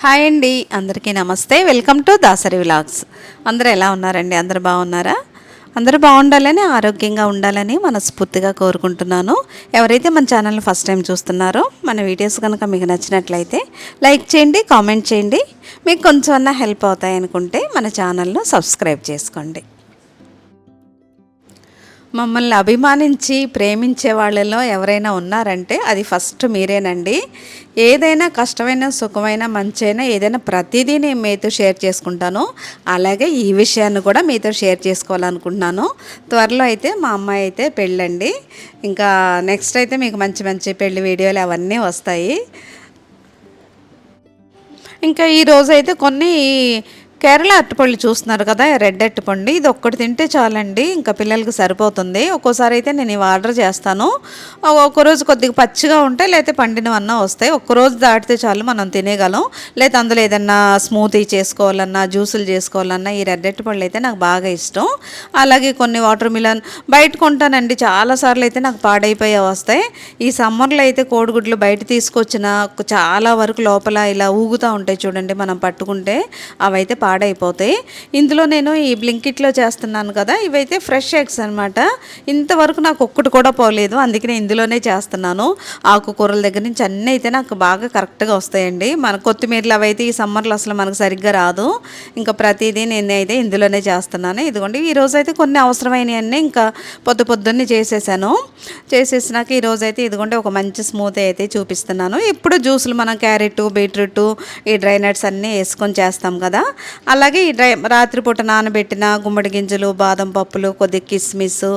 Hi అండి, అందరికీ నమస్తే. Welcome to Dasari vlogs. అందరూ ఎలా ఉన్నారండి? అందరూ బాగున్నారా? అందరూ బాగుండాలని, ఆరోగ్యంగా ఉండాలని మనస్ఫూర్తిగా కోరుకుంటున్నాను. ఎవరైతే మన ఛానల్ని ఫస్ట్ టైం చూస్తున్నారో, మన వీడియోస్ కనుక మీకు నచ్చినట్లయితే లైక్ చేయండి, కామెంట్ చేయండి. మీకు కొంచెం హెల్ప్ అవుతాయి అనుకుంటే మన ఛానల్ను సబ్స్క్రైబ్ చేసుకోండి. మమ్మల్ని అభిమానించి ప్రేమించే వాళ్ళలో ఎవరైనా ఉన్నారంటే అది ఫస్ట్ మీరేనండి. ఏదైనా కష్టమైన, సుఖమైన, మంచైనా ఏదైనా ప్రతిదీ నేను మీతో షేర్ చేసుకుంటాను. అలాగే ఈ విషయాన్ని కూడా మీతో షేర్ చేసుకోవాలనుకుంటున్నాను. త్వరలో అయితే మా అమ్మాయి అయితే పెళ్ళండి. ఇంకా నెక్స్ట్ అయితే మీకు మంచి మంచి పెళ్లి వీడియోలు అవన్నీ వస్తాయి. ఇంకా ఈరోజు అయితే కొన్ని కేరళ అరటిపళ్ళు చూస్తున్నారు కదా, రెడ్ అరటిపండు. ఇది ఒక్కటి తింటే చాలండి, ఇంకా పిల్లలకి సరిపోతుంది. ఒక్కోసారి అయితే నేను ఇవి ఆర్డర్ చేస్తాను. ఒక్కరోజు కొద్దిగా పచ్చిగా ఉంటే, లేకపోతే పండినవన్నా వస్తాయి. ఒక్కరోజు దాటితే చాలు, మనం తినేయగలం. లేదా అందులో ఏదన్నా స్మూతీ చేసుకోవాలన్నా, జ్యూసులు చేసుకోవాలన్నా ఈ రెడ్ అరటిపళ్ళు అయితే నాకు బాగా ఇష్టం. అలాగే కొన్ని వాటర్ మిలన్ బయట కొంటానండి, చాలాసార్లు అయితే నాకు పాడైపోయే వస్తాయి. ఈ సమ్మర్లో అయితే కోడిగుడ్లు బయట తీసుకొచ్చిన చాలా వరకు లోపల ఇలా ఊగుతూ ఉంటాయి చూడండి, మనం పట్టుకుంటే అవైతే పాడైపోతాయి. ఇందులో నేను ఈ బ్లింకిట్లో చేస్తున్నాను కదా, ఇవైతే ఫ్రెష్ ఎగ్స్ అనమాట. ఇంతవరకు నాకు ఒక్కటి కూడా పోలేదు, అందుకనే ఇందులోనే చేస్తున్నాను. ఆకుకూరల దగ్గర నుంచి అన్నీ అయితే నాకు బాగా కరెక్ట్గా వస్తాయండి. మన కొత్తిమీరలు అవైతే ఈ సమ్మర్లో అసలు మనకు సరిగ్గా రాదు. ఇంకా ప్రతిదీ నేనైతే ఇందులోనే చేస్తున్నాను. ఇదిగోండి, ఈరోజు అయితే కొన్ని అవసరమైనవన్నీ ఇంకా పొద్దున్నే చేసేసినాక ఈరోజైతే ఇదిగోండి ఒక మంచి స్మూతీ అయితే చూపిస్తున్నాను. ఇప్పుడు జ్యూసులు మనం క్యారెట్, బీట్రూట్, ఈ డ్రై నట్స్ అన్నీ వేసుకొని చేస్తాం కదా, అలాగే ఈ రాత్రిపూట నానబెట్టిన గుమ్మడి గింజలు, బాదం పప్పులు, కొద్దిగా కిస్మిస్,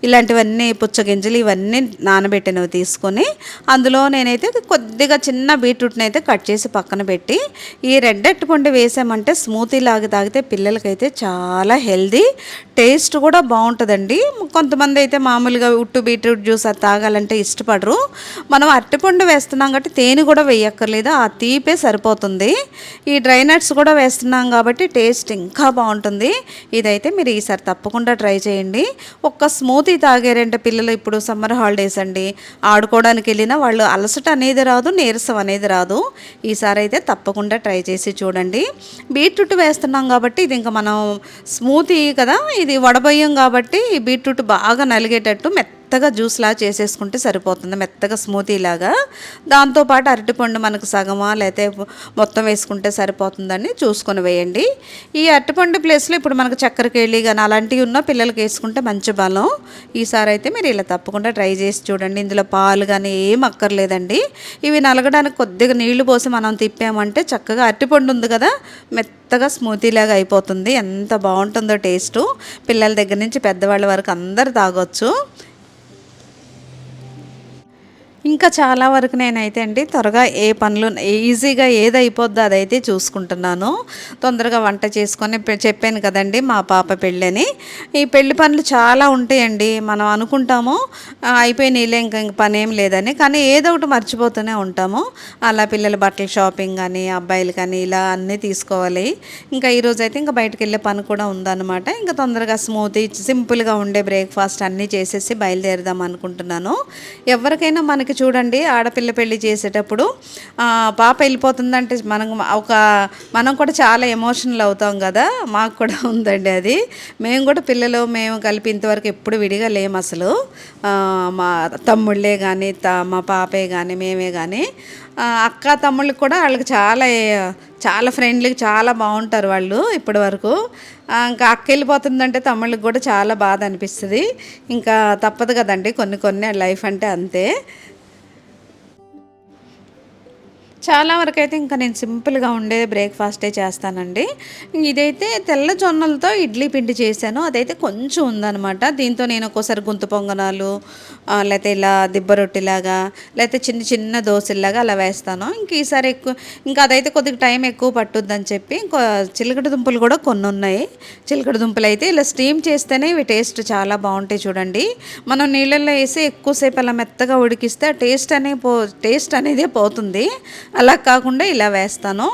ఇలాంటివన్నీ పుచ్చగింజలు ఇవన్నీ నానబెట్టినవి తీసుకొని అందులో నేనైతే కొద్దిగా చిన్న బీట్రూట్ని అయితే కట్ చేసి పక్కన పెట్టి ఈ రెడ్ అరటిపండు వేసామంటే స్మూతీ లాగా తాగితే పిల్లలకైతే చాలా హెల్దీ, టేస్ట్ కూడా బాగుంటుందండి. కొంతమంది అయితే మామూలుగా ఉట్టు బీట్రూట్ జ్యూస్ అది తాగాలంటే ఇష్టపడరు. మనం అరటిపండు వేస్తున్నాం కాబట్టి తేనె కూడా వేయక్కర్లేదు, ఆ తీపే సరిపోతుంది. ఈ డ్రై నట్స్ కూడా వేస్తున్నాం కాబట్టి టేస్ట్ ఇంకా బాగుంటుంది. ఇదైతే మీరు ఈసారి తప్పకుండా ట్రై చేయండి. ఒక్క స్మూతీ తాగారంటే పిల్లలు, ఇప్పుడు సమ్మర్ హాలిడేస్ అండి, ఆడుకోవడానికి వెళ్ళినా వాళ్ళు అలసట అనేది రాదు, నీరసం అనేది రాదు. ఈసారి అయితే తప్పకుండా ట్రై చేసి చూడండి. బీట్రూట్ వేస్తున్నాం కాబట్టి ఇది ఇంకా మనం స్మూతీ కదా, ఇది వడబోయం కాబట్టి ఈ బీట్రూట్ బాగా నలిగేటట్టు మెత్తగా జ్యూస్లా చేసేసుకుంటే సరిపోతుంది, మెత్తగా స్మూతీ లాగా. దాంతోపాటు అరటిపండు మనకు సగమా లేకపోతే మొత్తం వేసుకుంటే సరిపోతుందని చూసుకొని వేయండి. ఈ అరటిపండు ప్లేస్లో ఇప్పుడు మనకు చక్కెరకేళి కానీ అలాంటివి ఉన్న పిల్లలకి వేసుకుంటే మంచి బలం. ఈసారి అయితే మీరు ఇలా తప్పకుండా ట్రై చేసి చూడండి. ఇందులో పాలు కానీ ఏం అక్కర్లేదండి. ఇవి నలగడానికి కొద్దిగా నీళ్లు పోసి మనం తిప్పామంటే చక్కగా అరటిపండు ఉంది కదా, మెత్తగా స్మూతీ లాగా అయిపోతుంది. ఎంత బాగుంటుందో టేస్టు, పిల్లల దగ్గర నుంచి పెద్దవాళ్ళ వరకు అందరు తాగొచ్చు. ఇంకా చాలా వరకు నేనైతే అండి త్వరగా ఏ పనులు ఈజీగా ఏది అయిపోద్దో అదైతే చూసుకుంటున్నాను. తొందరగా వంట చేసుకొని చెప్పాను కదండి మా పాప పెళ్ళని. ఈ పెళ్లి పనులు చాలా ఉంటాయండి. మనం అనుకుంటాము అయిపోయినాయిలే ఇంక పని ఏం లేదని, కానీ ఏదో ఒకటి మర్చిపోతూనే ఉంటాము. అలా పిల్లల బట్టల షాపింగ్ కానీ, అబ్బాయిలు కానీ ఇలా అన్నీ తీసుకోవాలి. ఇంకా ఈరోజు అయితే ఇంకా బయటకు వెళ్ళే పని కూడా ఉందన్నమాట. ఇంకా తొందరగా స్మూతీ సింపుల్గా ఉండే బ్రేక్ఫాస్ట్ అన్నీ చేసేసి బయలుదేరదాం అనుకుంటున్నాను. ఎవరికైనా మనకి చూడండి, ఆడపిల్ల పెళ్లి చేసేటప్పుడు పాప వెళ్ళిపోతుందంటే మనం కూడా చాలా ఎమోషనల్ అవుతాం కదా. మాకు కూడా ఉందండి అది. మేము కూడా మేము కలిపి ఇంతవరకు ఎప్పుడు విడిగా లేము అసలు. మా తమ్ముళ్ళే కానీ మా పాపే కానీ మేమే కానీ, అక్క తమ్ముళ్ళకి కూడా వాళ్ళకి చాలా ఫ్రెండ్లీగా చాలా బాగుంటారు వాళ్ళు ఇప్పటి వరకు. ఇంకా అక్క వెళ్ళిపోతుందంటే తమ్ముళ్ళకి కూడా చాలా బాధ అనిపిస్తుంది. ఇంకా తప్పదు కదండి, కొన్ని లైఫ్ అంటే అంతే. చాలా వరకు అయితే ఇంకా నేను సింపుల్గా ఉండే బ్రేక్ఫాస్టే చేస్తానండి. ఇదైతే తెల్ల జొన్నలతో ఇడ్లీ పిండి చేశాను, అదైతే కొంచెం ఉందన్నమాట. దీంతో నేను ఒక్కోసారి గుంత పొంగనాలు, లేకపోతే ఇలా దిబ్బ రొట్టెలాగా, లేకపోతే చిన్న చిన్న దోశలాగా అలా వేస్తాను. ఇంక ఈసారి ఇంకా అదైతే కొద్దిగా టైం ఎక్కువ పట్టుద్దని చెప్పి ఇంకో చిలకడ దుంపలు కూడా కొన్ని ఉన్నాయి. చిలకడ దుంపలు అయితే ఇలా స్టీమ్ చేస్తేనే ఇవి టేస్ట్ చాలా బాగుంటాయి చూడండి. మనం నీళ్ళల్లో వేసి ఎక్కువసేపు అలా మెత్తగా ఉడికిస్తే టేస్ట్ అనేది పోతుంది. అలా కాకుండా ఇలా వేస్తాను.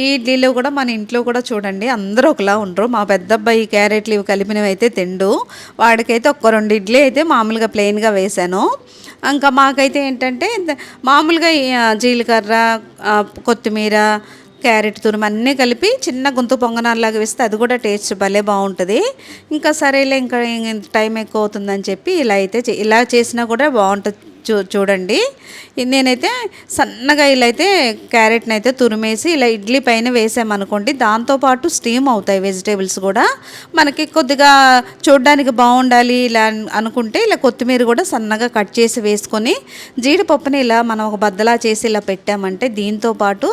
ఈ ఇడ్లీలో కూడా మన ఇంట్లో కూడా చూడండి అందరూ ఒకలా ఉండరు. మా పెద్ద అబ్బాయి క్యారెట్లు ఇవి కలిపినవి అయితే తిండు. వాడికైతే ఒక్క 2 ఇడ్లీ అయితే మామూలుగా ప్లెయిన్గా వేశాను. ఇంకా మాకైతే ఏంటంటే మామూలుగా జీలకర్ర, కొత్తిమీర, క్యారెట్ తురుము అన్నీ కలిపి చిన్న గుంత పొంగనాల్లాగా వేస్తే అది కూడా టేస్ట్ భలే బాగుంటుంది. ఇంకా సరేలే ఇంకా టైం ఎక్కువ అవుతుందని చెప్పి ఇలా అయితే ఇలా చేసినా కూడా బాగుంటుంది. చూడండి నేనైతే సన్నగా ఇలా అయితే క్యారెట్ని అయితే తురిమేసి ఇలా ఇడ్లీ పైన వేసామనుకోండి, దాంతోపాటు స్టీమ్ అవుతాయి వెజిటేబుల్స్ కూడా. మనకి కొద్దిగా చూడడానికి బాగుండాలి ఇలా అనుకుంటే ఇలా కొత్తిమీర కూడా సన్నగా కట్ చేసి వేసుకొని జీడిపప్పుని ఇలా మనం ఒక బద్దలా చేసి ఇలా పెట్టామంటే దీంతోపాటు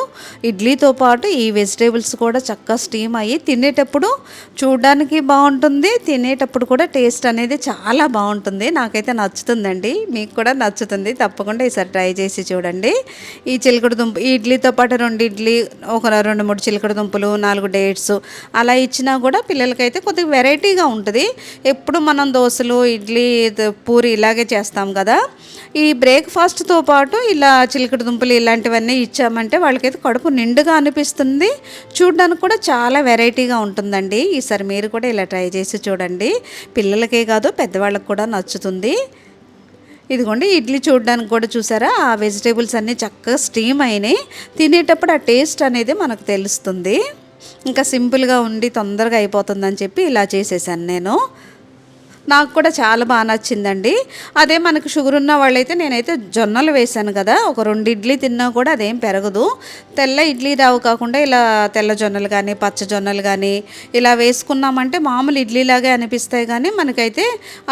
ఇడ్లీతో పాటు ఈ వెజిటేబుల్స్ కూడా చక్కగా స్టీమ్ అయ్యి తినేటప్పుడు చూడడానికి బాగుంటుంది, తినేటప్పుడు కూడా టేస్ట్ అనేది చాలా బాగుంటుంది. నాకైతే నచ్చుతుందండి, మీకు కూడా నచ్చుతుంది. తప్పకుండా ఈసారి ట్రై చేసి చూడండి. ఈ చిలకడ దుంప ఈ ఇడ్లీతో పాటు 2 ఇడ్లీ, ఒక 2-3 చిలకడ దుంపలు, 4 డేట్స్ అలా ఇచ్చినా కూడా పిల్లలకైతే కొద్దిగా వెరైటీగా ఉంటుంది. ఎప్పుడు మనం దోశలు, ఇడ్లీ, పూరి ఇలాగే చేస్తాం కదా. ఈ బ్రేక్ఫాస్ట్తో పాటు ఇలా చిలకడ దుంపలు ఇలాంటివన్నీ ఇచ్చామంటే వాళ్ళకైతే కడుపు నిండుగా అనిపిస్తుంది, చూడడానికి కూడా చాలా వెరైటీగా ఉంటుందండి. ఈసారి మీరు కూడా ఇలా ట్రై చేసి చూడండి. పిల్లలకే కాదు పెద్దవాళ్ళకి కూడా నచ్చుతుంది. ఇదిగోండి ఇడ్లీ చూడడానికి కూడా చూసారా, ఆ వెజిటేబుల్స్ అన్నీ చక్కగా స్టీమ్ అయినాయి. తినేటప్పుడు ఆ టేస్ట్ అనేది మనకు తెలుస్తుంది. ఇంకా సింపుల్గా ఉండి తొందరగా అయిపోతుందని చెప్పి ఇలా చేసేసాను నేను. నాకు కూడా చాలా బాగా నచ్చిందండి. అదే మనకు షుగర్ ఉన్న వాళ్ళైతే నేనైతే జొన్నలు వేసాను కదా, ఒక 2 ఇడ్లీ తిన్నా కూడా అదేం పెరగదు. తెల్ల ఇడ్లీ రావు కాకుండా ఇలా తెల్ల జొన్నలు కానీ పచ్చ జొన్నలు కానీ ఇలా వేసుకున్నామంటే మామూలు ఇడ్లీలాగే అనిపిస్తాయి, కానీ మనకైతే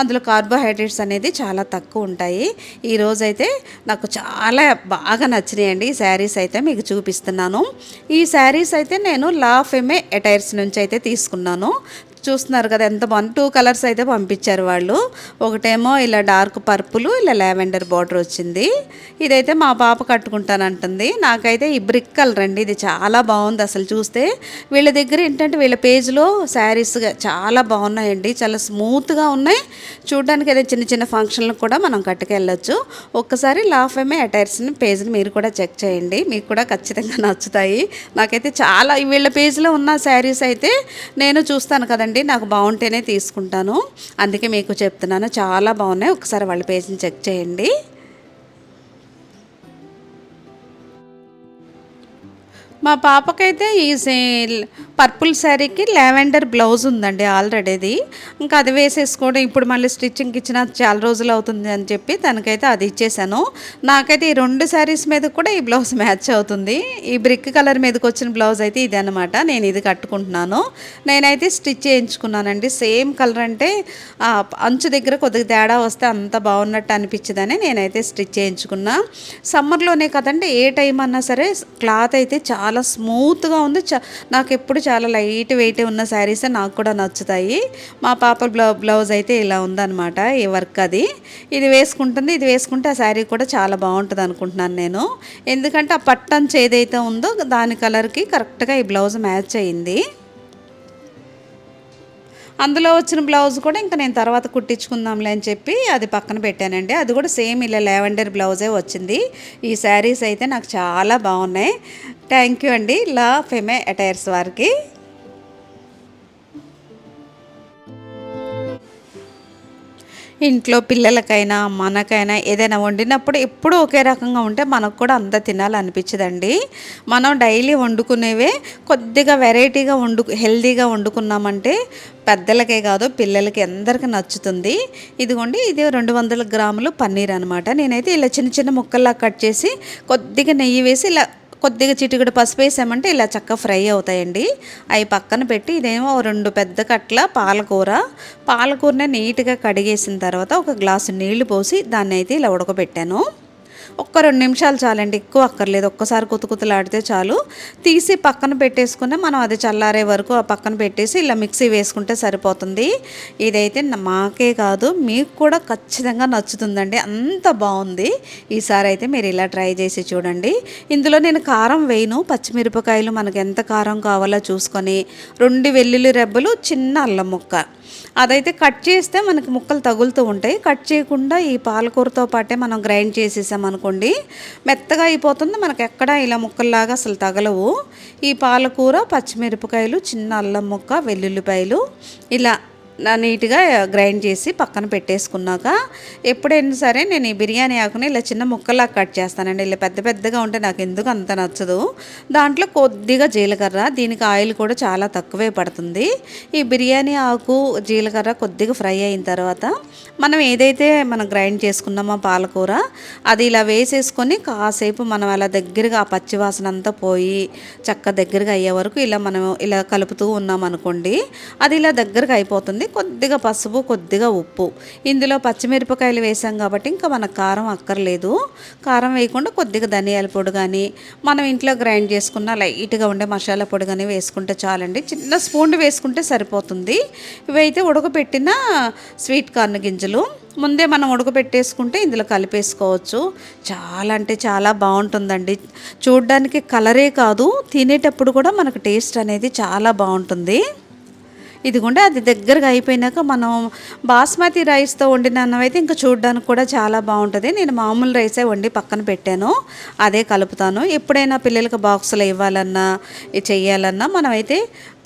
అందులో కార్బోహైడ్రేట్స్ అనేది చాలా తక్కువ ఉంటాయి. ఈరోజైతే నాకు చాలా బాగా నచ్చినాయండి ఈ శారీస్ అయితే మీకు చూపిస్తున్నాను. ఈ శారీస్ అయితే నేను లా ఫెమే ఎటైర్స్ నుంచి అయితే తీసుకున్నాను. చూస్తున్నారు కదా ఎంత బాగుంది. 2 కలర్స్ అయితే పంపించారు వాళ్ళు. ఒకటేమో ఇలా డార్క్ పర్పుల్, ఇలా లావెండర్ బార్డర్ వచ్చింది. ఇదైతే మా పాప కట్టుకుంటానంటుంది. నాకైతే ఈ బ్రిక్ కలర్ అండి, ఇది చాలా బాగుంది. అసలు చూస్తే వీళ్ళ దగ్గర ఏంటంటే వీళ్ళ పేజ్లో శారీస్ చాలా బాగున్నాయండి, చాలా స్మూత్గా ఉన్నాయి. చూడడానికి అయితే చిన్న చిన్న ఫంక్షన్లకు కూడా మనం కట్టుకెళ్ళచ్చు. ఒక్కసారి లాఫెమే అటైర్స్ని పేజ్ని మీరు కూడా చెక్ చేయండి, మీకు కూడా ఖచ్చితంగా నచ్చుతాయి. నాకైతే చాలా వీళ్ళ పేజ్లో ఉన్న శారీస్ అయితే నేను చూస్తాను కదండి, నాకు బాగుంటేనే తీసుకుంటాను. అందుకే మీకు చెప్తున్నాను, చాలా బాగున్నాయి. ఒకసారి వాళ్ళ పేజ్ని చెక్ చేయండి. మా పాపకైతే ఈ పర్పుల్ శారీకి లావెండర్ బ్లౌజ్ ఉందండి ఆల్రెడీది. ఇంకా అది వేసేసుకోవడం, ఇప్పుడు మళ్ళీ స్టిచ్చింగ్కి ఇచ్చిన చాలా రోజులు అవుతుంది అని చెప్పి తనకైతే అది ఇచ్చేసాను. నాకైతే ఈ 2 శారీస్ మీద కూడా ఈ బ్లౌజ్ మ్యాచ్ అవుతుంది. ఈ బ్రిక్ కలర్ మీదకి వచ్చిన బ్లౌజ్ అయితే ఇది అనమాట. నేను ఇది కట్టుకుంటున్నాను. నేనైతే స్టిచ్ చేయించుకున్నానండి. సేమ్ కలర్ అంటే అంచు దగ్గర కొద్దిగా తేడా వస్తే అంత బాగున్నట్టు అనిపించదని నేనైతే స్టిచ్ చేయించుకున్నా. సమ్మర్లోనే కదండి, ఏ టైం అన్నా సరే క్లాత్ అయితే చాలా స్మూత్గా ఉంది. నాకు ఎప్పుడు చాలా లైట్ వెయిట్ ఉన్న శారీసే నాకు కూడా నచ్చుతాయి. మా పాప బ్లౌజ్ అయితే ఇలా ఉందన్నమాట, ఈ వర్క్ అది. ఇది వేసుకుంటుంది, ఇది వేసుకుంటే ఆ శారీ కూడా చాలా బాగుంటుంది అనుకుంటున్నాను నేను. ఎందుకంటే ఆ పట్టంచు ఏదైతే ఉందో దాని కలర్కి కరెక్ట్గా ఈ బ్లౌజ్ మ్యాచ్ అయ్యింది. అందులో వచ్చిన బ్లౌజ్ కూడా ఇంకా నేను తర్వాత కుట్టించుకుందాంలే అని చెప్పి అది పక్కన పెట్టానండి. అది కూడా సేమ్ ఇలా లావెండర్ బ్లౌజే వచ్చింది. ఈ శారీస్ అయితే నాకు చాలా బాగున్నాయి. థ్యాంక్ యూ అండి లా ఫెమే అటైర్స్ వారికి. ఇంట్లో పిల్లలకైనా మనకైనా ఏదైనా వండినప్పుడు ఎప్పుడూ ఒకే రకంగా ఉంటే మనకు కూడా అంత తినాలనిపించదండి. మనం డైలీ వండుకునేవే కొద్దిగా వెరైటీగా హెల్తీగా వండుకున్నామంటే పెద్దలకే కాదు పిల్లలకి అందరికీ నచ్చుతుంది. ఇదిగోండి, ఇది 200 గ్రాములు పన్నీర్ అనమాట. నేనైతే ఇలా చిన్న చిన్న ముక్కల్లా కట్ చేసి కొద్దిగా నెయ్యి వేసి ఇలా కొద్దిగా చిటికెడు పసుపు వేసామంటే ఇలా చక్కగా ఫ్రై అవుతాయండి. అవి పక్కన పెట్టి ఇదేమో 2 పెద్ద కట్ల పాలకూరని నీట్గా కడిగేసిన తర్వాత ఒక గ్లాసు నీళ్లు పోసి దాన్ని అయితే ఇలా ఉడకబెట్టాను. ఒక్క 2 నిమిషాలు చాలండి, ఎక్కువ అక్కర్లేదు. ఒక్కసారి కుతుకుతులాడితే చాలు. తీసి పక్కన పెట్టేసుకుని మనం అది చల్లారే వరకు ఆ పక్కన పెట్టేసి ఇలా మిక్సీ వేసుకుంటే సరిపోతుంది. ఇదైతే మాకే కాదు మీకు కూడా ఖచ్చితంగా నచ్చుతుందండి, అంత బాగుంది. ఈసారి అయితే మీరు ఇలా ట్రై చేసి చూడండి. ఇందులో నేను కారం వేయను, పచ్చిమిరపకాయలు మనకు ఎంత కారం కావాలో చూసుకొని 2 వెల్లుల్లి రెబ్బలు, చిన్న అల్లం ముక్క అదైతే కట్ చేస్తే మనకి ముక్కలు తగులుతూ ఉంటాయి. కట్ చేయకుండా ఈ పాలకూరతో పాటే మనం గ్రైండ్ చేసేసామనుకోండి మెత్తగా అయిపోతుంది, మనకి ఎక్కడ ఇలా ముక్కల్లాగా అసలు తగలవు. ఈ పాలకూర, పచ్చిమిరపకాయలు, చిన్న అల్లం ముక్క, వెల్లుల్లిపాయలు ఇలా నీట్గా గ్రైండ్ చేసి పక్కన పెట్టేసుకున్నాక ఎప్పుడైనా సరే నేను ఈ బిర్యానీ ఆకుని ఇలా చిన్న ముక్కలా కట్ చేస్తానండి. ఇలా పెద్ద పెద్దగా ఉంటే నాకు ఎందుకు అంత నచ్చదు. దాంట్లో కొద్దిగా జీలకర్ర, దీనికి ఆయిల్ కూడా చాలా తక్కువే పడుతుంది. ఈ బిర్యానీ ఆకు జీలకర్ర కొద్దిగా ఫ్రై అయిన తర్వాత మనం గ్రైండ్ చేసుకున్నామో పాలకూర అది ఇలా వేసేసుకొని కాసేపు మనం అలా దగ్గరగా ఆ పచ్చివాసన అంతా పోయి దగ్గరగా అయ్యే వరకు మనం ఇలా కలుపుతూ ఉన్నాం అనుకోండి, అది ఇలా దగ్గరగా అయిపోతుంది. కొద్దిగా పసుపు, కొద్దిగా ఉప్పు, ఇందులో పచ్చిమిరపకాయలు వేసాం కాబట్టి ఇంకా మనకు కారం అక్కర్లేదు. కారం వేయకుండా కొద్దిగా ధనియాల పొడి కానీ మనం ఇంట్లో గ్రైండ్ చేసుకున్న లైట్గా ఉండే మసాలా పొడి కానీ వేసుకుంటే చాలండి. చిన్న స్పూన్ వేసుకుంటే సరిపోతుంది. ఇవైతే ఉడకపెట్టిన స్వీట్ కార్న్ గింజలు ముందే మనం ఉడకబెట్టేసుకుంటే ఇందులో కలిపేసుకోవచ్చు. చాలా అంటే చాలా బాగుంటుందండి. చూడ్డానికి కలరే కాదు, తినేటప్పుడు కూడా మనకు టేస్ట్ అనేది చాలా బాగుంటుంది. ఇదిగోండి, అది దగ్గరగా అయిపోయినాక మనం బాస్మతి రైస్తో వండిన అన్నం అయితే ఇంకా చూడడానికి కూడా చాలా బాగుంటుంది. నేను మామూలు రైసే వండి పక్కన పెట్టాను, అదే కలుపుతాను. ఎప్పుడైనా పిల్లలకి బాక్సులు ఇవ్వాలన్నా చెయ్యాలన్నా మనమైతే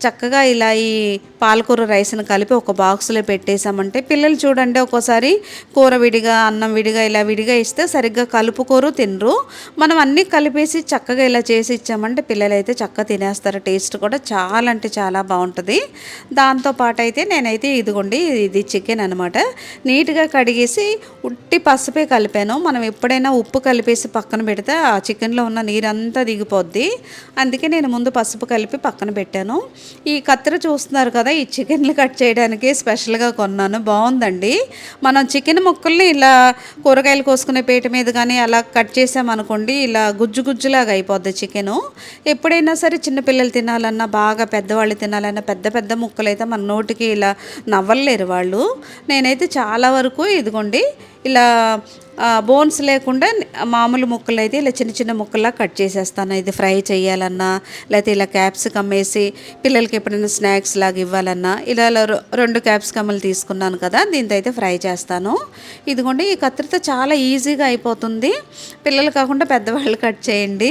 చక్కగా ఇలా ఈ పాలకూర రైస్ని కలిపి ఒక బాక్స్లో పెట్టేసామంటే పిల్లలు చూడండి ఒక్కోసారి కూర విడిగా అన్నం విడిగా ఇలా విడిగా ఇస్తే సరిగ్గా కలుపుకోరు, తినరు. మనం అన్నీ కలిపేసి చక్కగా ఇలా చేసి ఇచ్చామంటే పిల్లలు అయితే చక్కగా తినేస్తారు. టేస్ట్ కూడా చాలా అంటే చాలా బాగుంటుంది. దాంతోపాటు అయితే నేనైతే ఇదిగోండి, ఇది చికెన్ అనమాట. నీట్గా కడిగేసి ఉట్టి పసుపే కలిపాను. మనం ఎప్పుడైనా ఉప్పు కలిపేసి పక్కన పెడితే ఆ చికెన్లో ఉన్న నీరంతా దిగిపోద్ది. అందుకే నేను ముందు పసుపు కలిపి పక్కన పెట్టాను. ఈ కత్తెర చూస్తున్నారు కదా, ఈ చికెన్లు కట్ చేయడానికి స్పెషల్గా కొన్నాను. బాగుందండి. మనం చికెన్ ముక్కల్ని ఇలా కూరగాయలు కోసుకునే పీట మీద కానీ అలా కట్ చేసామనుకోండి, ఇలా గుజ్జు గుజ్జులాగా అయిపోద్ది చికెను. ఎప్పుడైనా సరే చిన్నపిల్లలు తినాలన్నా, బాగా పెద్దవాళ్ళు తినాలన్నా పెద్ద పెద్ద ముక్కలు అయితే మన నోటికి ఇలా నవ్వలేరు వాళ్ళు. నేనైతే చాలా వరకు ఇదిగోండి ఇలా బోన్స్ లేకుండా మామూలు ముక్కలు అయితే ఇలా చిన్న చిన్న ముక్కల్లా కట్ చేసేస్తాను. ఇది ఫ్రై చేయాలన్నా, లేకపోతే ఇలా క్యాప్సికమ్ వేసి పిల్లలకి ఎప్పుడైనా స్నాక్స్ లాగా ఇవ్వాలన్నా ఇలా 2 క్యాప్సికమ్లు తీసుకున్నాను కదా, దీంతో అయితే ఫ్రై చేస్తాను. ఇదిగోండి, ఈ కత్తిరితో చాలా ఈజీగా అయిపోతుంది. పిల్లలు కాకుండా పెద్దవాళ్ళు కట్ చేయండి,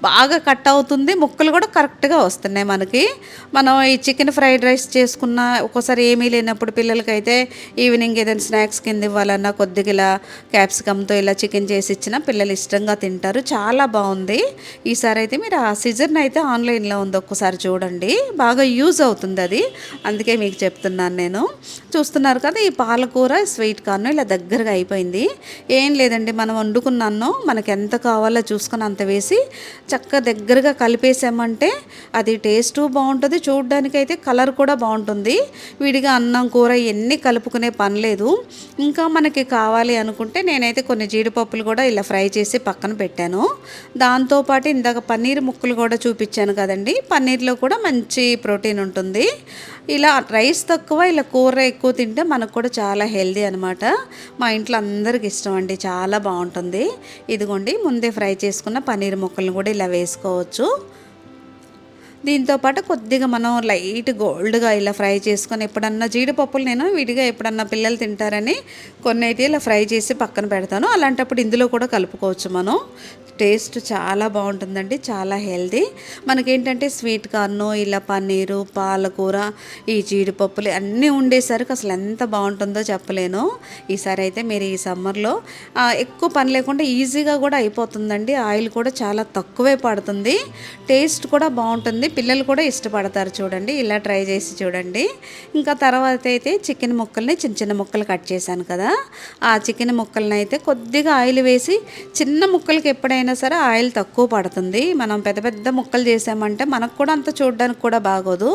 బాగా కట్ అవుతుంది. ముక్కలు కూడా కరెక్ట్గా వస్తున్నాయి మనకి. మనం ఈ చికెన్ ఫ్రైడ్ రైస్ చేసుకున్న ఒక్కోసారి ఏమీ లేనప్పుడు పిల్లలకైతే ఈవినింగ్ ఏదైనా స్నాక్స్ కింద ఇవ్వాలన్నా కొద్దిగా ఇలా క్యాప్సికమ్తో ఇలా చికెన్ చేసి ఇచ్చినా పిల్లలు ఇష్టంగా తింటారు. చాలా బాగుంది. ఈసారి అయితే మీరు ఆ సిజర్ని అయితే ఆన్లైన్లో ఉంది, ఒక్కసారి చూడండి, బాగా యూజ్ అవుతుంది అది. అందుకే మీకు చెప్తున్నాను నేను. చూస్తున్నారు కదా, ఈ పాలకూర స్వీట్ కార్న్ ఇలా దగ్గరగా అయిపోయింది. ఏం లేదండి, మనం వండుకున్నాను మనకి ఎంత కావాలో చూసుకొని అంత వేసి చక్కగా దగ్గరగా కలిపేసామంటే అది టేస్టు బాగుంటుంది, చూడడానికి అయితే కలర్ కూడా బాగుంటుంది. విడిగా అన్నం కూర ఇవన్నీ కలుపుకునే పని లేదు. ఇంకా మనకి కావాలి అనుకుంటే నేనైతే కొన్ని జీడిపప్పులు కూడా ఇలా ఫ్రై చేసి పక్కన పెట్టాను. దాంతోపాటు ఇందాక పన్నీర్ ముక్కలు కూడా చూపించాను కదండి, పన్నీర్లో కూడా మంచి ప్రోటీన్ ఉంటుంది. ఇలా రైస్ తక్కువ ఇలా కూర ఎక్కువ తింటే మనకు కూడా చాలా హెల్దీ అనమాట. మా ఇంట్లో అందరికి ఇష్టం అండి, చాలా బాగుంటుంది. ఇదిగోండి, ముందే ఫ్రై చేసుకున్న పన్నీర్ ముక్కలను కూడా ఇలా వేసుకోవచ్చు. దీంతోపాటు కొద్దిగా మనం లైట్ గోల్డ్గా ఇలా ఫ్రై చేసుకొని ఎప్పుడన్నా జీడిపప్పులు నేను విడిగా ఎప్పుడన్నా పిల్లలు తింటారని కొన్ని అయితే ఇలా ఫ్రై చేసి పక్కన పెడతాను. అలాంటప్పుడు ఇందులో కూడా కలుపుకోవచ్చు మనం. టేస్ట్ చాలా బాగుంటుందండి, చాలా హెల్దీ. మనకేంటంటే స్వీట్ కార్న్, ఇలా పన్నీరు, పాలకూర, ఈ జీడిపప్పులు అన్నీ ఉండేసరికి అసలు ఎంత బాగుంటుందో చెప్పలేను. ఈసారి అయితే మీరు ఈ సమ్మర్లో ఎక్కువ పని లేకుండా ఈజీగా కూడా అయిపోతుందండి. ఆయిల్ కూడా చాలా తక్కువే పడుతుంది, టేస్ట్ కూడా బాగుంటుంది, పిల్లలు కూడా ఇష్టపడతారు. చూడండి, ఇలా ట్రై చేసి చూడండి. ఇంకా తర్వాత అయితే చికెన్ ముక్కల్ని చిన్న చిన్న ముక్కలు కట్ చేశాను కదా, ఆ చికెన్ ముక్కల్ని అయితే కొద్దిగా ఆయిల్ వేసి, చిన్న ముక్కలకి ఎప్పుడైనా సరే ఆయిల్ తక్కువ పడుతుంది. మనం పెద్ద పెద్ద ముక్కలు చేసామంటే మనకు కూడా అంత చూడడానికి కూడా బాగోదు.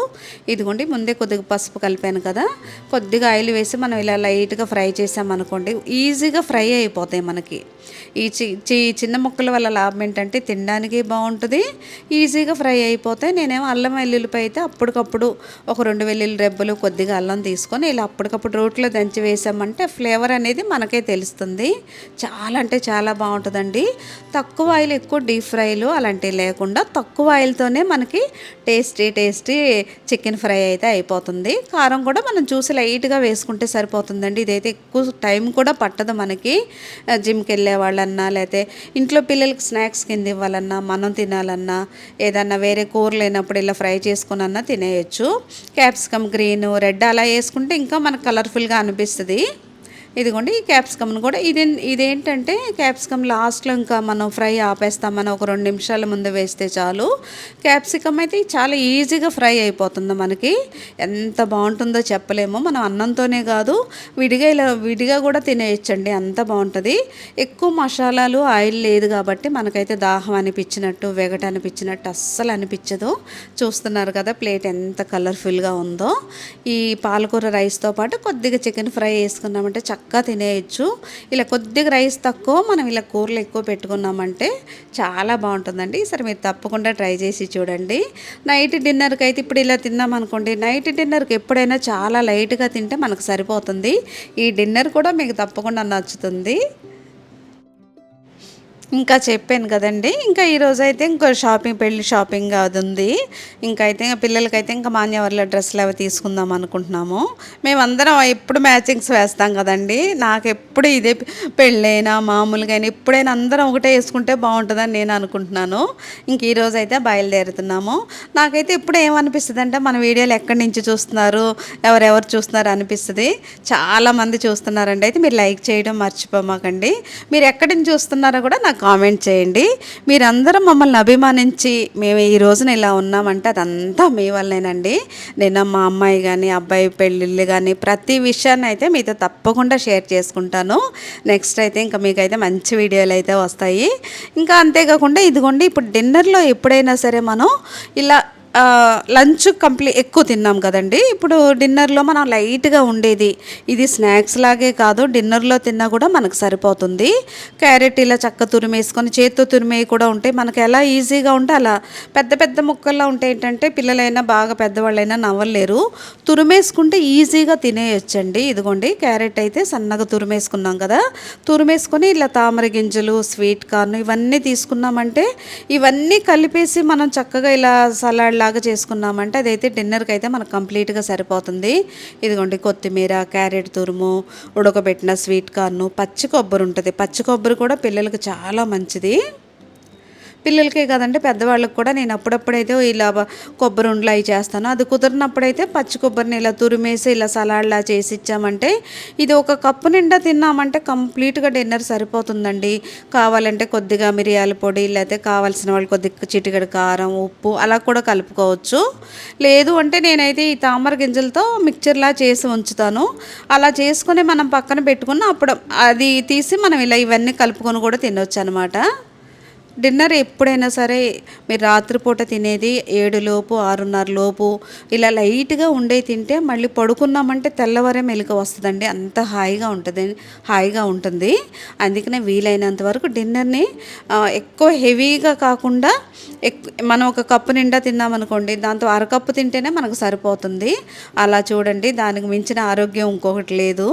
ఇదిగోండి, ముందే కొద్దిగా పసుపు కలిపాను కదా, కొద్దిగా ఆయిల్ వేసి మనం ఇలా లైట్గా ఫ్రై చేసామనుకోండి, ఈజీగా ఫ్రై అయిపోతాయి మనకి. ఈ చిన్న ముక్కల వల్ల లాభం ఏంటంటే తినడానికి బాగుంటుంది, ఈజీగా ఫ్రై అయిపోతాయి. నేనేమో అల్లం వెల్లుల్లిపాయ అయితే అప్పటికప్పుడు ఒక 2 వెల్లుల్లి రెబ్బలు, కొద్దిగా అల్లం తీసుకొని ఇలా అప్పటికప్పుడు రోట్లో దంచి వేసామంటే ఫ్లేవర్ అనేది మనకే తెలుస్తుంది. చాలా అంటే చాలా బాగుంటుందండి. తక్కువ ఆయిల్, ఎక్కువ డీప్ ఫ్రైలు అలాంటివి లేకుండా తక్కువ ఆయిల్తోనే మనకి టేస్టీ చికెన్ ఫ్రై అయితే అయిపోతుంది. కారం కూడా మనం చూసి లైట్గా వేసుకుంటే సరిపోతుందండి. ఇదైతే ఎక్కువ టైం కూడా పట్టదు మనకి. జిమ్కి వెళ్ళే వాళ్ళన్నా, లేకపోతే ఇంట్లో పిల్లలకి స్నాక్స్ కింద ఇవ్వాలన్నా, మనం తినాలన్నా, ఏదన్నా వేరే కూరలు లేనప్పుడు ఇలా ఫ్రై చేసుకున్న తినేయచ్చు. క్యాప్సికమ్ గ్రీన్, రెడ్ అలా వేసుకుంటే ఇంకా మనకు కలర్ఫుల్గా అనిపిస్తుంది. ఇదిగోండి ఈ క్యాప్సికమ్ను కూడా ఇదేంటంటే క్యాప్సికమ్ లాస్ట్లో ఇంకా మనం ఫ్రై ఆపేస్తామని ఒక 2 నిమిషాల ముందు వేస్తే చాలు. క్యాప్సికమ్ అయితే చాలా ఈజీగా ఫ్రై అయిపోతుంది. మనకి ఎంత బాగుంటుందో చెప్పలేము. మనం అన్నంతోనే కాదు విడిగా కూడా తినేయచ్చండి, అంత బాగుంటుంది. ఎక్కువ మసాలాలు ఆయిల్ లేదు కాబట్టి మనకైతే దాహం అనిపించినట్టు వెగట అనిపించినట్టు అస్సలు అనిపించదు. చూస్తున్నారు కదా ప్లేట్ ఎంత కలర్ఫుల్గా ఉందో. ఈ పాలకూర రైస్తో పాటు కొద్దిగా చికెన్ ఫ్రై వేసుకున్నామంటే చక్కగా తినేయచ్చు. ఇలా కొద్దిగా రైస్ తక్కువ మనం ఇలా కూరలు ఎక్కువ పెట్టుకున్నామంటే చాలా బాగుంటుందండి. సరే మీరు తప్పకుండా ట్రై చేసి చూడండి. నైట్ డిన్నర్కి అయితే ఇప్పుడు ఇలా తిన్నామనుకోండి, నైట్ డిన్నర్కి ఎప్పుడైనా చాలా లైట్గా తింటే మనకు సరిపోతుంది. ఈ డిన్నర్ కూడా మీకు తప్పకుండా నచ్చుతుంది. ఇంకా చెప్పాను కదండి, ఇంకా ఈరోజు అయితే ఇంకో పెళ్లి షాపింగ్ అది ఉంది. ఇంకైతే పిల్లలకైతే ఇంకా మాన్యవర్ల డ్రెస్సులు అవి తీసుకుందాం అనుకుంటున్నాము. మేమందరం ఎప్పుడు మ్యాచింగ్స్ వేస్తాం కదండి. నాకు ఎప్పుడు ఇదే పెళ్ళైనా మామూలుగా అయినా ఎప్పుడైనా అందరం ఒకటే వేసుకుంటే బాగుంటుందని నేను అనుకుంటున్నాను. ఇంక ఈరోజు అయితే బయలుదేరుతున్నాము. నాకైతే ఎప్పుడు ఏమనిపిస్తుంది అంటే మన వీడియోలు ఎక్కడి నుంచి చూస్తున్నారు, ఎవరెవరు చూస్తున్నారు అనిపిస్తుంది. చాలామంది చూస్తున్నారండి. అయితే మీరు లైక్ చేయడం మర్చిపోమాకండి. మీరు ఎక్కడి నుంచి చూస్తున్నారో కూడా నాకు కామెంట్ చేయండి. మీరందరూ మమ్మల్ని అభిమానించి మేము ఈ రోజున ఇలా ఉన్నామంటే అదంతా మీ వల్లేనండి. నేను మా అమ్మాయి కానీ అబ్బాయి పెళ్ళిళ్ళు కానీ ప్రతి విషయాన్ని అయితే మీతో తప్పకుండా షేర్ చేసుకుంటాను. నెక్స్ట్ అయితే ఇంకా మీకైతే మంచి వీడియోలు అయితే వస్తాయి. ఇంకా అంతేకాకుండా ఇదిగోండి ఇప్పుడు డిన్నర్లో ఎప్పుడైనా సరే మనం ఇలా లంచ్ ఎక్కువ తిన్నాం కదండి. ఇప్పుడు డిన్నర్లో మనం లైట్గా ఉండేది ఇది స్నాక్స్ లాగే కాదు, డిన్నర్లో తిన్నా కూడా మనకు సరిపోతుంది. క్యారెట్ ఇలా చక్క తురిమేసుకొని చేత్తో తురిమేవి కూడా ఉంటాయి. మనకు ఎలా ఈజీగా ఉంటే అలా పెద్ద పెద్ద ముక్కల్లో ఉంటే ఏంటంటే పిల్లలైనా బాగా పెద్దవాళ్ళైనా నవ్వలేరు. తురిమేసుకుంటే ఈజీగా తినేయొచ్చండి. ఇదిగోండి క్యారెట్ అయితే సన్నగా తురిమేసుకున్నాం కదా, తురిమేసుకొని ఇలా తామర గింజలు, స్వీట్ కార్న్ ఇవన్నీ తీసుకున్నామంటే ఇవన్నీ కలిపేసి మనం చక్కగా ఇలా సలాడ్ లాగా చేసుకున్నామంటే అదైతే డిన్నర్కి అయితే మనకు కంప్లీట్గా సరిపోతుంది. ఇదిగోండి కొత్తిమీర, క్యారెట్ తురుము, ఉడకబెట్టిన స్వీట్ కార్న్, పచ్చి కొబ్బరి ఉంటుంది. పచ్చి కొబ్బరి కూడా పిల్లలకు చాలా మంచిది. పిల్లలకే కదంటే పెద్దవాళ్ళకి కూడా నేను అప్పుడప్పుడైతే ఇలా కొబ్బరి ఉండలు అవి చేస్తాను. అది కుదిరినప్పుడైతే పచ్చి కొబ్బరిని ఇలా తురిమేసి ఇలా సలాడ్లా చేసి ఇచ్చామంటే ఇది ఒక కప్పు నిండా తిన్నామంటే కంప్లీట్గా డిన్నర్ సరిపోతుందండి. కావాలంటే కొద్దిగా మిరియాల పొడి, లేకపోతే కావాల్సిన వాళ్ళు కొద్దిగా చిటికెడు కారం, ఉప్పు అలా కూడా కలుపుకోవచ్చు. లేదు అంటే నేనైతే ఈ తామర గింజలతో మిక్చర్లా చేసి ఉంచుతాను. అలా చేసుకొని మనం పక్కన పెట్టుకుని అప్పుడు అది తీసి మనం ఇలా ఇవన్నీ కలుపుకొని కూడా తినొచ్చు అనమాట. డిన్నర్ ఎప్పుడైనా సరే మీరు రాత్రిపూట తినేది 7 లోపు 6:30 లోపు ఇలా లైట్గా ఉండే తింటే మళ్ళీ పడుకున్నామంటే తెల్లవారే మెలకువ వస్తుందండి. అంత హాయిగా ఉంటుంది. అందుకనే వీలైనంత వరకు డిన్నర్ని ఎక్కువ హెవీగా కాకుండా మనం ఒక కప్పు నిండా తిన్నామనుకోండి, దాంతో అరకప్పు తింటేనే మనకు సరిపోతుంది. అలా చూడండి, దానికి మించిన ఆరోగ్యం ఇంకొకటి లేదు.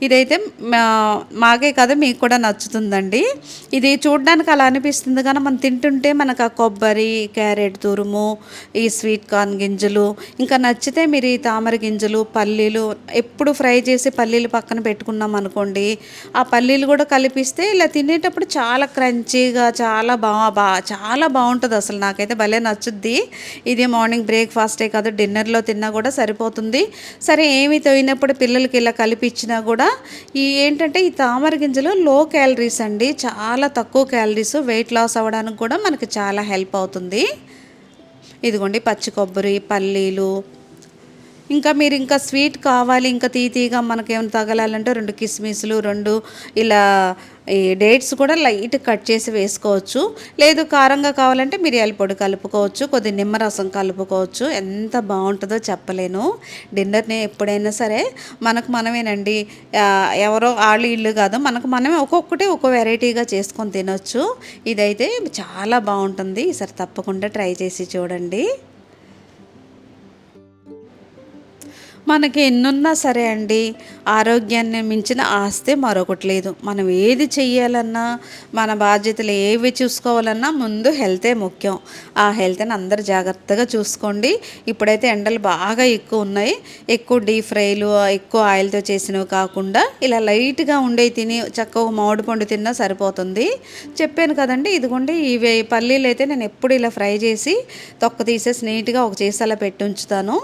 ఇదైతే మాకే కాదు మీకు కూడా నచ్చుతుందండి. ఇది చూడడానికి అలా అనిపిస్తుంది కానీ మనం తింటుంటే మనకు ఆ కొబ్బరి, క్యారెట్ తురుము, ఈ స్వీట్ కార్న్ గింజలు, ఇంకా నచ్చితే మీరు ఈ తామర గింజలు, పల్లీలు ఎప్పుడు ఫ్రై చేసి పల్లీలు పక్కన పెట్టుకున్నాం అనుకోండి, ఆ పల్లీలు కూడా కలిపిస్తే ఇలా తినేటప్పుడు చాలా క్రంచీగా చాలా బాగుంటుంది. అసలు నాకైతే భలే నచ్చుద్ది. ఇది మార్నింగ్ బ్రేక్ఫాస్టే కాదు డిన్నర్లో తిన్నా కూడా సరిపోతుంది. సరే ఏమి తోయినప్పుడు పిల్లలకి ఇలా కలిపిచ్చినా కూడా ఏంటంటే ఈ తామర గింజలు లో క్యాలరీస్ అండి, చాలా తక్కువ క్యాలరీస్. వెయిట్ లాస్ అవ్వడానికి కూడా మనకి చాలా హెల్ప్ అవుతుంది. ఇదిగోండి పచ్చి కొబ్బరి, పల్లీలు, ఇంకా మీరు ఇంకా స్వీట్ కావాలి, ఇంకా తీగా మనకేమైనా తగలాలంటే 2 కిస్మిస్లు, 2 ఇలా ఈ డేట్స్ కూడా లైట్ కట్ చేసి వేసుకోవచ్చు. లేదు కారంగా కావాలంటే మిరియాల పొడి కలుపుకోవచ్చు, కొద్ది నిమ్మరసం కలుపుకోవచ్చు. ఎంత బాగుంటుందో చెప్పలేను. డిన్నర్ని ఎప్పుడైనా సరే మనకు మనమేనండి, ఎవరో వాళ్ళు ఇల్లు కాదు, మనకు మనమే ఒక్కొక్కటి ఒక్కో వెరైటీగా చేసుకొని తినొచ్చు. ఇదైతే చాలా బాగుంటుంది. ఈసారి తప్పకుండా ట్రై చేసి చూడండి. మనకి ఎన్నున్నా సరే అండి, ఆరోగ్యాన్ని మించిన ఆస్తే మరొకటి లేదు. మనం ఏది చెయ్యాలన్నా, మన బాధ్యతలు ఏవి చూసుకోవాలన్నా ముందు హెల్తే ముఖ్యం. ఆ హెల్త్‌ని అందరూ జాగ్రత్తగా చూసుకోండి. ఇప్పుడైతే ఎండలు బాగా ఎక్కువ ఉన్నాయి. ఎక్కువ డీప్ ఫ్రైలు, ఎక్కువ ఆయిల్‌తో చేసినవి కాకుండా ఇలా లైట్‌గా ఉండేవి తిని చక్కగా మామిడి పండు తిన్నా సరిపోతుంది. చెప్పాను కదండీ! ఇదిగోండి ఇవి పల్లీలైతే నేను ఎప్పుడు ఇలా ఫ్రై చేసి తొక్క తీసేసి నీట్‌గా ఒక సీసాలో పెట్టి ఉంచుతాను.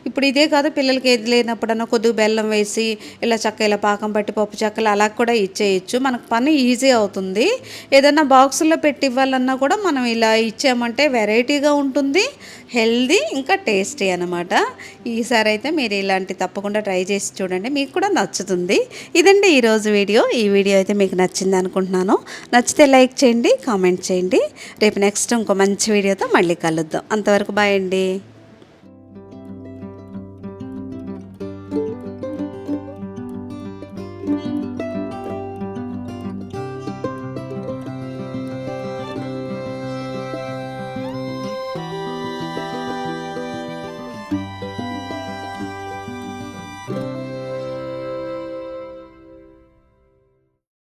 ఇప్పుడు ఇదే కాదు పిల్లలకి ఏది లేనప్పుడన్నా కొద్దిగా బెల్లం వేసి ఇలా ఇలా పాకం పట్టి పప్పు చెక్కలు అలా కూడా ఇచ్చేయచ్చు. మనకు పని ఈజీ అవుతుంది. ఏదన్నా బాక్సుల్లో పెట్టి ఇవ్వాలన్నా కూడా మనం ఇలా ఇచ్చామంటే వెరైటీగా ఉంటుంది, హెల్దీ ఇంకా టేస్టీ అనమాట. ఈసారి అయితే మీరు ఇలాంటి తప్పకుండా ట్రై చేసి చూడండి, మీకు కూడా నచ్చుతుంది. ఇదండి ఈరోజు వీడియో. ఈ వీడియో అయితే మీకు నచ్చింది అనుకుంటున్నాను. నచ్చితే లైక్ చేయండి, కామెంట్ చేయండి. రేపు నెక్స్ట్ ఇంకో మంచి వీడియోతో మళ్ళీ కలుద్దాం. అంతవరకు బాయ్ అండి.